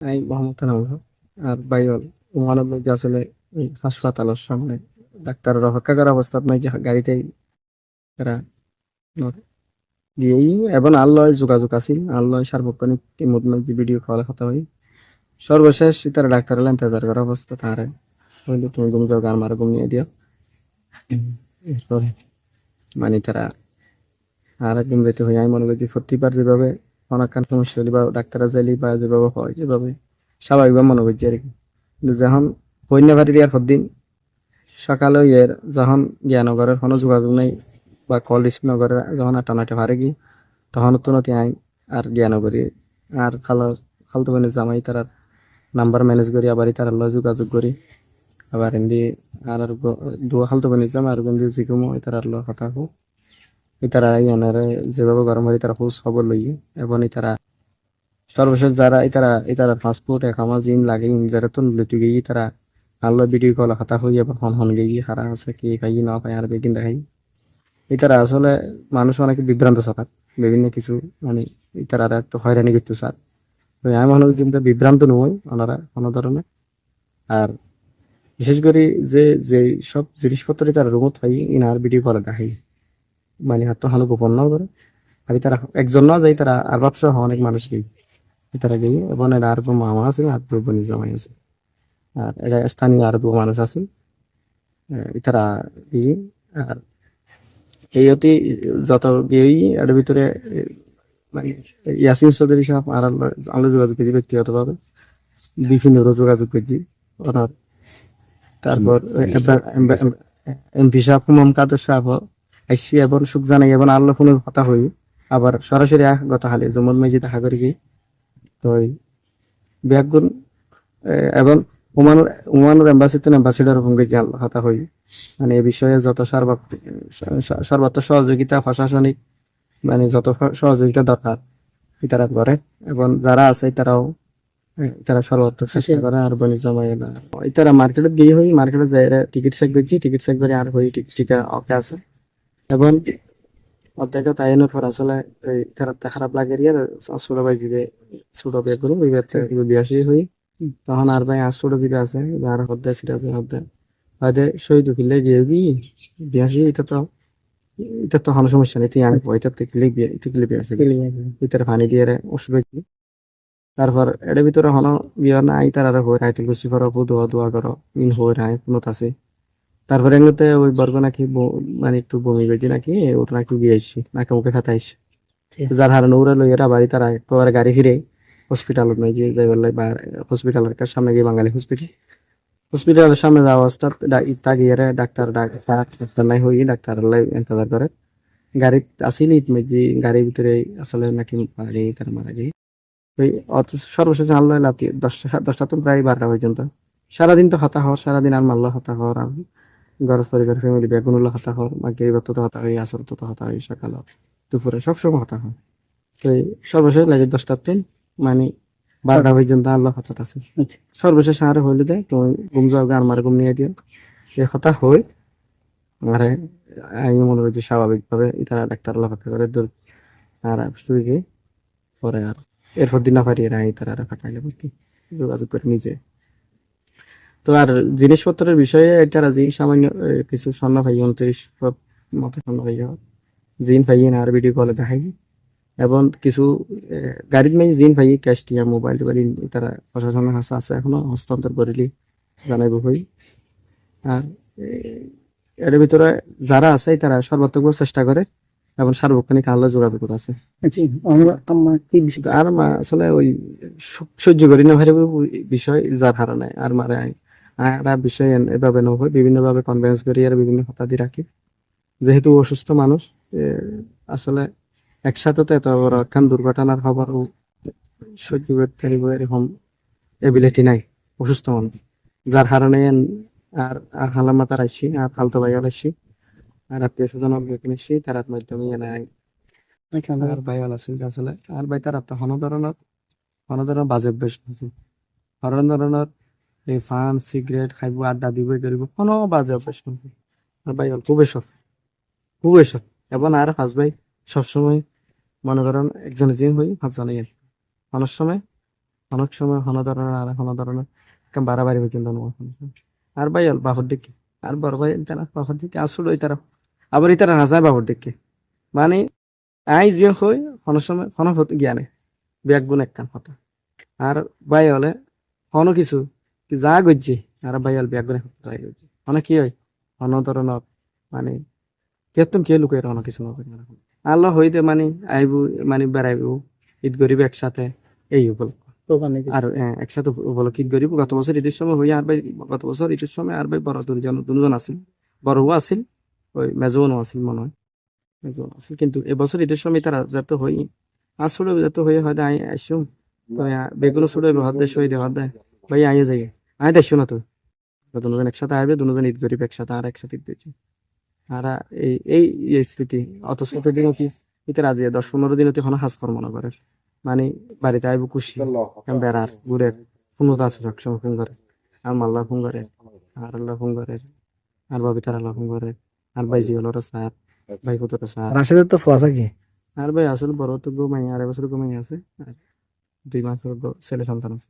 এই মোহাম্মদ আনাম আর বাইল ওমানব যে আসলে এই হাসপাতালের সামনে ডাক্তারের অপেক্ষা করা অবস্থা নাই যে গাড়িটাই তারা নড়ে। গিয়েই এবং আল্লাহ যোগাযোগ আছিল আল্লাহ সার্বক্ষণিক মধ্যে ভিডিও কল কথা হয় সর্বশেষ তারা ডাক্তারের ইন্তজার করা অবস্থা তারে হইলে তুমি ঘুম যাও গান মারা ঘুম নিয়ে দিও এরপরে মানে তারা আর একদিন যেতে হয় আমি মনে করি যে প্রতিবার যেভাবে অনাকান সমস্যা হলে বা ডাক্তাররা যাইলি বা যেভাবে হয় যেভাবে স্বাভাবিকভাবে মনে করছি আর কি কিন্তু যখন হইনা ভারি আর দিন সকালে ইয়ের যখন জ্ঞানগরের কোনো যোগাযোগ নেই বা কল রিসিভ নগরের যখন আটানাটা পারে কি তখন তো নতি আই আর জ্ঞানগরি আর খালতো বোনের জামাই তার নাম্বার ম্যানেজ করি আবার তার যোগাযোগ করি আবার এমনি আর দুয়া খালতো বোনের জামা আর কিন্তু যিকোনো তার কথা হোক তারা ইয়ানারে যেভাবে গরম হয় তারা খোঁজ খবর লই এবং তারা সর্বশেষ যারা ইতারা পাসপোর্ট একামা জিন লাগে যারা তো লুটি গিয়ে তারা আল্লাহ ভিডিও কল কথা হই এবার হন হন গিয়ে হারা আছে কি খাই না খাই আর বেগিন দেখাই ইতারা আসলে মানুষ অনেক বিভ্রান্ত সকার বিভিন্ন কিছু মানে ইতারা একটু হয়রানি করতে স্যার তো আমি মনে করি কিন্তু বিভ্রান্ত নয় ওনারা কোনো ধরনের আর বিশেষ করে যে যে সব জিনিসপত্র তারা রুমত পাই ইনার ভিডিও কলে দেখাই মানে হাত তো হানু গোপন না করে আর তারা একজন না যাই তারা আর ব্যবসা অনেক মানুষ গিয়ে তারা গিয়ে এবং এরা আর মামা আছে আর বনি জামাই আছে আর এটা স্থানীয় আর মানুষ আছে তারা গিয়ে আর এই অতি যত গিয়েই এর ভিতরে মানে ইয়াসিন চৌধুরী সাহেব আর আমরা যোগাযোগ করেছি ব্যক্তিগতভাবে বিভিন্ন যোগাযোগ করেছি ওনার তারপর এমপি সাহেব হুমাম কাদের সাহেব আইসি এবং সুখ জানাই এবং আল্লাহ ফোনের কথা হই আবার সরাসরি গত হালে জমল মেজি দেখা করি কি তো ব্যাগুন এবং ওমানুর অ্যাম্বাসিডর সঙ্গে যে আল্লাহ কথা হই মানে এই বিষয়ে যত সর্বাত্ম সহযোগিতা প্রশাসনিক মানে যত সহযোগিতা দরকার তারা করে এবং যারা আছে তারাও তারা সর্বাত্মক চেষ্টা করে আর বাণিজ্য মাইনা তারা মার্কেটে গিয়ে হই মার্কেটে যাই টিকিট চেক করছি টিকিট চেক করে আর হই টিকা ওকে আছে এবং অর্ধেক তাইনের পর আসলে এই তারা খারাপ লাগে রিয়া ছোট ভাই দিবে ছোট বিয়ে করুন ওই বিয়াসি হই তখন আর ভাই আর ছোট দিকে আছে আর হদ্দে সেটা আছে হদ্দে হয়তো শহীদ উকিলে গিয়ে কি বিয়াসি এটা তো কোনো সমস্যা নেই তুই আনবো এটা থেকে বিয়াসি ভিতরে পানি দিয়ে ওষুধ তারপর এর ভিতরে হলো বিয়া নাই তারা হয়ে রাইতে গুছি করো দোয়া দোয়া করো ইন হয়ে রায় কোনো আছে তারপরে এগুলোতে ওই বর্গ নাকি মানে একটু বমি বেজি নাকি ওটা নাকি গিয়ে আসছি নাকি মুখে খাতা আসছে যার হারানো উড়ে লইয়েরা বাড়ি তারা একেবারে গাড়ি ফিরে হসপিটালত নাই যে যাই বললাই বা হসপিটালের সামনে গিয়ে বাঙালি হসপিটালের সামনে যাওয়া অবস্থা ইতা গিয়ে ডাক্তার নাই হই ডাক্তার ইন্তজার করে গাড়ি আসিল যে গাড়ির ভিতরে আসলে নাকি গাড়ি তার মারা গিয়ে ওই অত সর্বশেষ আল্লাহ লাতি দশটা তো প্রায় 12টা পর্যন্ত সারাদিন তো হতা হওয়ার সারাদিন আর মাল্লা হতা হওয়ার আর ঘর পরিবার ফ্যামিলি বেগুনুল্লা হতা হওয়ার মাকে তো হতা হয় আসর তো হতা হয় সকাল দুপুরে সবসময় হতা হয় তো সর্বশেষ লাগে 10টার দিন মানে 12টা পর্যন্ত আল্লাহ হঠাৎ আছে সর্বশেষ আর হইলে দেয় তুমি ঘুম যাও আর মারে ঘুম নিয়ে দিও এই কথা হয় আরে আমি মনে করি স্বাভাবিকভাবে তারা ডাক্তার আল্লাহ হত্যা করে দূর আর শুয়ে পরে আর এরপর দিন না পারি এরা তারা আর ফাটাইলে কি যোগাযোগ করে নিজে তো আর জিনিসপত্রের বিষয়ে তারা যে সামান্য কিছু স্বর্ণ ভাই 29 মতো স্বর্ণ ভাই জিন ভাই না আর ভিডিও কলে দেখাই এবং কিছু গাড়ির মেয়ে জিন ভাই ক্যাশ টিয়া মোবাইল টোবাইল তারা প্রশাসনের কাছে আছে এখনো হস্তান্তর করিলি জানাইব হই আর এর ভিতরে যারা আছে তারা সর্বাত্মক চেষ্টা করে এবং সার্বক্ষণিক আল্লাহ যোগাযোগ আছে আর আসলে ওই সহ্য করি না ভাই বিষয় যার হারানে আর মারে আর বিষয় এভাবে নয় বিভিন্ন ভাবে কনভিন্স করি আর বিভিন্ন হতা দিয়ে রাখি যেহেতু অসুস্থ মানুষ আসলে একসাথে তো এত বড় একখান দুর্ঘটনার খবর সহ্য করতে এরকম এবিলিটি নাই অসুস্থ মানুষ যার কারণে আর আর হালামাতার আসছি আর ফালতু ভাইয়াল আসছি আর আত্মীয় স্বজন আসছি তার মাধ্যমে আর ভাইয়াল আছে আসলে আর ভাই তার কোনো ধরনের বাজে অভ্যাস আছে কোনো ধরনের এই ফান সিগারেট খাইব আড্ডা দিব করিব কোনো বাজে অভ্যাস আছে আর ভাইয়াল খুবই সৎ এবং আর ফার্স্ট ভাই সবসময় মনে করেন একজনের জিন হই 5 জনে অনেক সময় অনেক সময় হন ধরনের আর হন ধরনের কাম বাড়াবাড়ি পর্যন্ত আর ভাই অল বাপর দিকে আর বড় ভাই তারা বাপর দিকে আসলে ওই তারা আবার ইতারা হাসায় বাপর দিকে মানে আই যে হই হন সময় হন হতে জ্ঞানে ব্যাগ গুণ একখান হতা আর ভাই হলে হন কিছু কি যা গজ্জি আর ভাই হল ব্যাগ গুণ অনেক কি হয় হন ধরনের মানে কেতম কে লুকাই অনেক কিছু নকরি আল্লাহ হইতে মানে আইবু মানে বেড়াইবু ঈদ গরিব একসাথে এই উপলক্ষ আর একসাথে উপলক্ষ ঈদ গরিব গত বছর ঈদের সময় হই আর ভাই গত বছর ঈদের সময় আর ভাই বড় দুজন আছিল বড়ও আছিল ওই মেজবানও আছিল মনে হয় মেজবান আছিল কিন্তু এবছর ঈদের সময় তারা যাতে হই আসলে যাতে হয়ে হয়তো আই আসুম তো বেগুলো ছুড়ে হাত দেয় শহীদ হাত দেয় ভাই আইয়ে যাই আই দেখছো না তো দুজন একসাথে আসবে দুজন ঈদ গরিব একসাথে আর একসাথে ঈদ দিচ্ছে আর এই এই এই স্মৃতি অত ছোট দিনও কি ইতে রাজি 10-15 দিনও তো হাজ কর্ম না করে মানে বাড়িতে আইব খুশি বেড়ার ঘুরের ফোনও আছে সবসময় ফোন করে আর মাল্লা ফোন করে আর আল্লাহ ফোন করে আর ববিতার আল্লাহ ফোন করে আর ভাই জি হলো স্যার ভাই কত স্যার রাশেদের তো ফুয়া কি আর ভাই আসলে বড় তো ঘুমাই 2.5 বছর ঘুমাই আছে আর 2 মাসের ছেলে সন্তান আছে